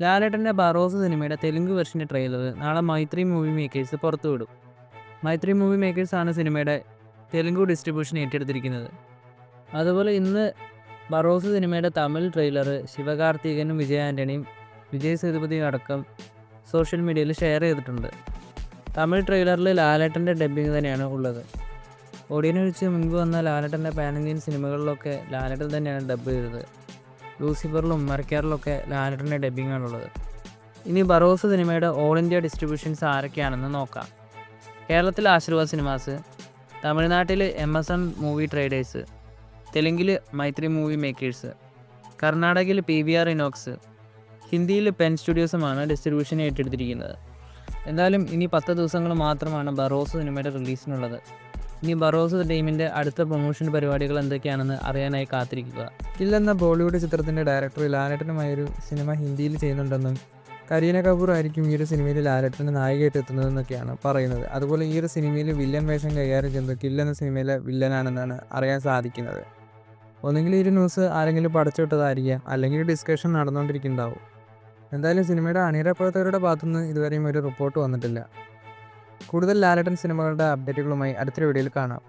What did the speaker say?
ലാലേട്ടൻ്റെ ബറോസ് സിനിമയുടെ തെലുങ്ക് വെർഷൻ്റെ ട്രെയിലർ നാളെ മൈത്രി മൂവി മേക്കേഴ്സ് പുറത്തുവിടും. മൈത്രി മൂവി മേക്കേഴ്സാണ് സിനിമയുടെ തെലുങ്ക് ഡിസ്ട്രിബ്യൂഷൻ ഏറ്റെടുത്തിരിക്കുന്നത്. അതുപോലെ ഇന്ന് ബറോസ് സിനിമയുടെ തമിഴ് ട്രെയിലർ ശിവകാർത്തികനും വിജയ ആൻ്റണിയും വിജയ് സേതുപതിയും അടക്കം സോഷ്യൽ മീഡിയയിൽ ഷെയർ ചെയ്തിട്ടുണ്ട്. തമിഴ് ട്രെയിലറിൽ ലാലേട്ടൻ്റെ ഡബ്ബിങ് തന്നെയാണ് ഉള്ളത്. ഓഡിയനെ വെച്ച് മുൻപ് വന്ന ലാലേട്ടൻ്റെ പാൻ ഇന്ത്യൻ സിനിമകളിലൊക്കെ ലാലേട്ടൻ തന്നെയാണ് ഡബ്ബ് ചെയ്തത്. ലൂസിഫറിലും മരക്കാറിലൊക്കെ ലാലേട്ടൻ്റെ ഡബ്ബിങ്ങാണുള്ളത്. ഇനി ബറോസ് സിനിമയുടെ ഓൾ ഇന്ത്യ ഡിസ്ട്രിബ്യൂഷൻസ് ആരൊക്കെയാണെന്ന് നോക്കാം. കേരളത്തിൽ ആശീർവാദ് സിനിമാസ്, തമിഴ്നാട്ടിൽ MSN മൂവി ട്രേഡേഴ്സ്, തെലുങ്കിൽ മൈത്രി മൂവി മേക്കേഴ്സ്, കർണാടകയിൽ PVR ഇനോക്സ്, ഹിന്ദിയിൽ പെൻ സ്റ്റുഡിയോസുമാണ് ഡിസ്ട്രിബ്യൂഷൻ ഏറ്റെടുത്തിരിക്കുന്നത്. എന്തായാലും ഇനി 10 ദിവസങ്ങൾ മാത്രമാണ് ബറോസ് സിനിമയുടെ റിലീസിനുള്ളത്. ഇനി ബറോസ് ടീമിൻ്റെ അടുത്ത പ്രൊമോഷൻ പരിപാടികൾ എന്തൊക്കെയാണെന്ന് അറിയാനായി കാത്തിരിക്കുക. കിൽ എന്ന ബോളിവുഡ് ചിത്രത്തിൻ്റെ ഡയറക്ടർ ലാലേട്ടനുമായൊരു സിനിമ ഹിന്ദിയിൽ ചെയ്യുന്നുണ്ടെന്നും കരീന കപൂർ ആയിരിക്കും ഈ ഒരു സിനിമയിൽ ലാലേട്ടന് നായികയായിട്ട് എത്തുന്നതെന്നൊക്കെയാണ് പറയുന്നത്. അതുപോലെ ഈ ഒരു സിനിമയിൽ വില്ലൻ വേഷം കൈകാര്യം ചെയ്യുന്നത് കിൽ എന്ന സിനിമയിലെ വില്ലനാണെന്നാണ് അറിയാൻ സാധിക്കുന്നത്. ഒന്നെങ്കിൽ ഈ ഒരു ന്യൂസ് ആരെങ്കിലും പടച്ചുവിട്ടതായിരിക്കാം, അല്ലെങ്കിൽ ഡിസ്കഷൻ നടന്നുകൊണ്ടിരിക്കുന്നുണ്ടാവും. എന്തായാലും സിനിമയുടെ അണിയറ പ്രവർത്തകരുടെ ഭാഗത്തുനിന്ന് ഇതുവരെയും ഒരു റിപ്പോർട്ട് വന്നിട്ടില്ല. കൂടുതൽ ലാലേട്ടൻ സിനിമകളുടെ അപ്ഡേറ്റുകളുമായി അടുത്തൊരു വീഡിയോയിൽ കാണാം.